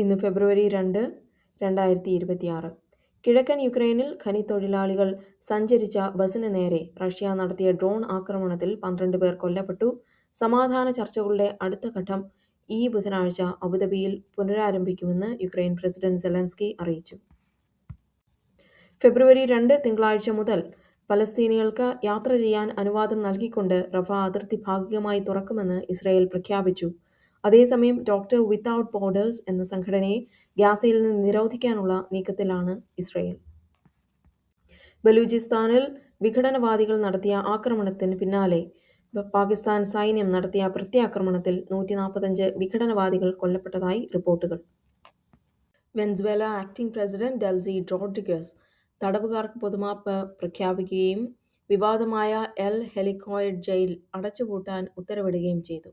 ഇന്ന് ഫെബ്രുവരി 2, 2026. കിഴക്കൻ യുക്രൈനിൽ ഖനിത്തൊഴിലാളികൾ സഞ്ചരിച്ച ബസിന് നേരെ റഷ്യ നടത്തിയ ഡ്രോൺ ആക്രമണത്തിൽ 12 പേർ കൊല്ലപ്പെട്ടു. സമാധാന ചർച്ചകളുടെ അടുത്ത ഘട്ടം ഈ ബുധനാഴ്ച അബുദാബിയിൽ പുനരാരംഭിക്കുമെന്ന് യുക്രൈൻ പ്രസിഡന്റ് സെലൻസ്കി അറിയിച്ചു. ഫെബ്രുവരി 2 തിങ്കളാഴ്ച മുതൽ പലസ്തീനികൾക്ക് യാത്ര ചെയ്യാൻ അനുവാദം നൽകിക്കൊണ്ട് റഫ അതിർത്തി ഭാഗികമായി തുറക്കുമെന്ന് ഇസ്രായേൽ പ്രഖ്യാപിച്ചു. അതേസമയം ഡോക്ടർ വിത്തൌട്ട് ബോർഡേഴ്സ് എന്ന സംഘടനയെ ഗാസയിൽ നിന്ന് നിരോധിക്കാനുള്ള നീക്കത്തിലാണ് ഇസ്രായേൽ. ബലൂചിസ്ഥാനിൽ വിഘടനവാദികൾ നടത്തിയ ആക്രമണത്തിന് പിന്നാലെ പാകിസ്ഥാൻ സൈന്യം നടത്തിയ പ്രത്യാക്രമണത്തിൽ 145 വിഘടനവാദികൾ കൊല്ലപ്പെട്ടതായി റിപ്പോർട്ടുകൾ. Venezuela acting president Delcy Rodriguez തടവുകാർക്ക് പൊതുമാപ്പ് പ്രഖ്യാപിക്കുകയും വിവാദമായ എൽ ഹെലിക്കോയിഡ് ജയിൽ അടച്ചുപൂട്ടാൻ ഉത്തരവിടുകയും ചെയ്തു.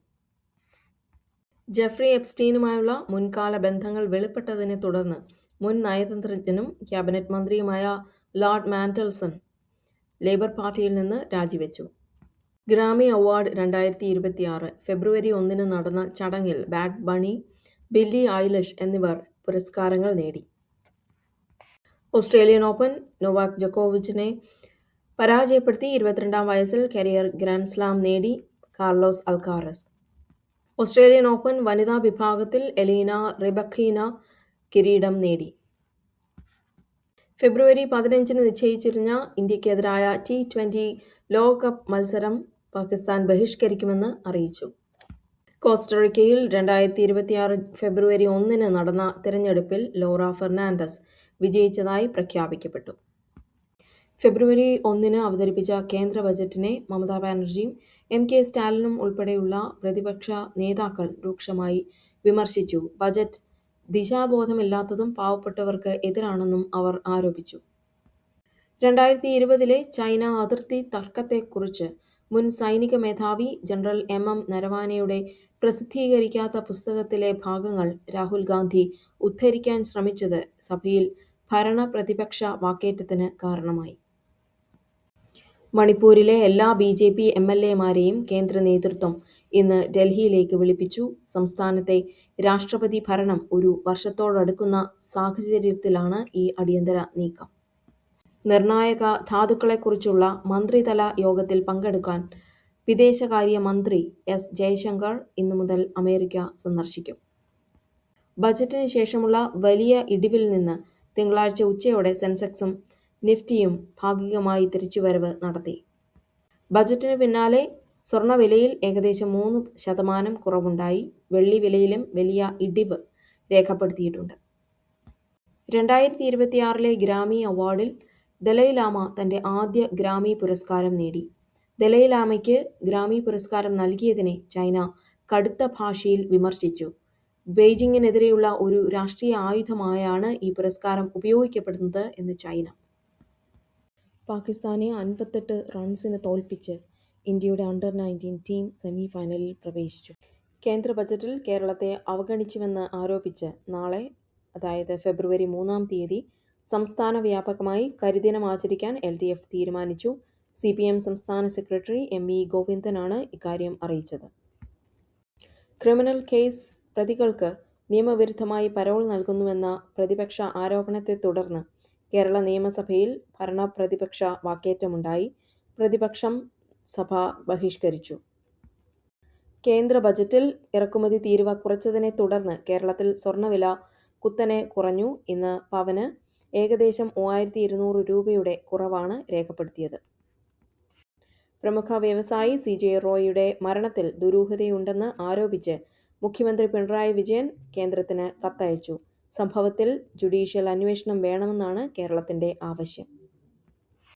ജെഫ്രി എപ്സ്റ്റീനുമായുള്ള മുൻകാല ബന്ധങ്ങൾ വെളിപ്പെട്ടതിനെ തുടർന്ന് മുൻ നയതന്ത്രജ്ഞനും ക്യാബിനറ്റ് മന്ത്രിയുമായ ലോർഡ് മാൻഡൽസൺ ലേബർ പാർട്ടിയിൽ നിന്ന് രാജിവെച്ചു. ഗ്രാമി അവാർഡ് 2026 ഫെബ്രുവരി 1 നടന്ന ചടങ്ങിൽ ബാഡ് ബണി, ബില്ലി ഐലിഷ് എന്നിവർ പുരസ്കാരങ്ങൾ നേടി. ഓസ്ട്രേലിയൻ ഓപ്പൺ നൊവാക് ജോക്കോവിച്ചിനെ പരാജയപ്പെടുത്തി 22-ാം വയസ്സിൽ കരിയർ ഗ്രാൻഡ് സ്ലാം നേടി കാർലോസ് അൽക്കാരസ്. ഓസ്ട്രേലിയൻ ഓപ്പൺ വനിതാ വിഭാഗത്തിൽ എലീന റിബക്കീന കിരീടം നേടി. ഫെബ്രുവരി 15 നിശ്ചയിച്ചിരുന്ന ഇന്ത്യക്കെതിരായ T20 ലോകകപ്പ് മത്സരം പാകിസ്ഥാൻ ബഹിഷ്കരിക്കുമെന്ന് അറിയിച്ചു. കോസ്റ്ററിക്കയിൽ 2026 ഫെബ്രുവരി 1 നടന്ന തിരഞ്ഞെടുപ്പിൽ ലോറ ഫെർണാണ്ടസ് വിജയിച്ചതായി പ്രഖ്യാപിക്കപ്പെട്ടു. ഫെബ്രുവരി 1 അവതരിപ്പിച്ച കേന്ദ്ര ബജറ്റിനെ മമതാ ബാനർജിയും MK സ്റ്റാലിനും ഉൾപ്പെടെയുള്ള പ്രതിപക്ഷ നേതാക്കൾ രൂക്ഷമായി വിമർശിച്ചു. ബജറ്റ് ദിശാബോധമില്ലാത്തതും പാവപ്പെട്ടവർക്ക് എതിരാണെന്നും അവർ ആരോപിച്ചു. 2020 ചൈന അതിർത്തി തർക്കത്തെക്കുറിച്ച് മുൻ സൈനിക മേധാവി ജനറൽ MM നരവാനെയുടെ പ്രസിദ്ധീകരിക്കാത്ത പുസ്തകത്തിലെ ഭാഗങ്ങൾ രാഹുൽ ഗാന്ധി ഉദ്ധരിക്കാൻ ശ്രമിച്ചത് സഭയിൽ ഭരണ-പ്രതിപക്ഷ വാക്കേറ്റത്തിന് കാരണമായി. മണിപ്പൂരിലെ എല്ലാ BJP MLA-മാരെയും കേന്ദ്ര നേതൃത്വം ഇന്ന് ഡൽഹിയിലേക്ക് വിളിപ്പിച്ചു. സംസ്ഥാനത്തെ രാഷ്ട്രപതി ഭരണം ഒരു വർഷത്തോടടുക്കുന്ന സാഹചര്യത്തിലാണ് ഈ അടിയന്തര നീക്കം. നിർണായക ധാതുക്കളെക്കുറിച്ചുള്ള മന്ത്രിതല യോഗത്തിൽ പങ്കെടുക്കാൻ വിദേശകാര്യ മന്ത്രി S. ജയശങ്കർ ഇന്നു മുതൽ അമേരിക്ക സന്ദർശിക്കും. ബജറ്റിന് ശേഷമുള്ള വലിയ ഇടിവിൽ നിന്ന് തിങ്കളാഴ്ച ഉച്ചയോടെ സെൻസെക്സും നിഫ്റ്റിയും ഭാഗികമായി തിരിച്ചുവരവ് നടത്തി. ബജറ്റിന് പിന്നാലെ സ്വർണ്ണവിലയിൽ ഏകദേശം 3% കുറവുണ്ടായി. വെള്ളി വിലയിലും വലിയ ഇടിവ് രേഖപ്പെടുത്തിയിട്ടുണ്ട്. 2026 ഗ്രാമി അവാർഡിൽ ദലൈലാമ തന്റെ ആദ്യ ഗ്രാമി പുരസ്കാരം നേടി. ദലൈലാമയ്ക്ക് ഗ്രാമി പുരസ്കാരം നൽകിയതിനെ ചൈന കടുത്ത ഭാഷയിൽ വിമർശിച്ചു. ബെയ്ജിങ്ങിനെതിരെയുള്ള ഒരു രാഷ്ട്രീയ ആയുധമായാണ് ഈ പുരസ്കാരം ഉപയോഗിക്കപ്പെടുന്നത് എന്ന് ചൈന. പാകിസ്ഥാനെ 58 റൺസിന് തോൽപ്പിച്ച് ഇന്ത്യയുടെ അണ്ടർ-19 ടീം സെമിഫൈനലിൽ പ്രവേശിച്ചു. കേന്ദ്ര ബജറ്റിൽ കേരളത്തെ അവഗണിച്ചുവെന്ന് ആരോപിച്ച് നാളെ, അതായത് ഫെബ്രുവരി 3 സംസ്ഥാന വ്യാപകമായി കരിദിനം ആചരിക്കാൻ LDF തീരുമാനിച്ചു. CPM സംസ്ഥാന സെക്രട്ടറി ME ഗോവിന്ദനാണ് ഇക്കാര്യം അറിയിച്ചത്. ക്രിമിനൽ കേസ് പ്രതികൾക്ക് നിയമവിരുദ്ധമായി പരോൾ നൽകുന്നുവെന്ന പ്രതിപക്ഷ ആരോപണത്തെ തുടർന്ന് കേരള നിയമസഭയിൽ ഭരണ-പ്രതിപക്ഷ വാക്കേറ്റമുണ്ടായി. പ്രതിപക്ഷം സഭ ബഹിഷ്കരിച്ചു. കേന്ദ്ര ബജറ്റിൽ ഇറക്കുമതി തീരുവ കുറച്ചതിനെ തുടർന്ന് കേരളത്തിൽ സ്വർണ്ണവില കുത്തനെ കുറഞ്ഞു. ഇന്ന് പവന് ഏകദേശം 3200 രൂപയുടെ കുറവാണ് രേഖപ്പെടുത്തിയത്. പ്രമുഖ വ്യവസായി CJ റോയിയുടെ മരണത്തിൽ ദുരൂഹതയുണ്ടെന്ന് ആരോപിച്ച് മുഖ്യമന്ത്രി പിണറായി വിജയൻ കേന്ദ്രത്തിന് കത്തയച്ചു. സംഭവത്തിൽ ജുഡീഷ്യൽ അന്വേഷണം വേണമെന്നാണ് കേരളത്തിന്റെ ആവശ്യം.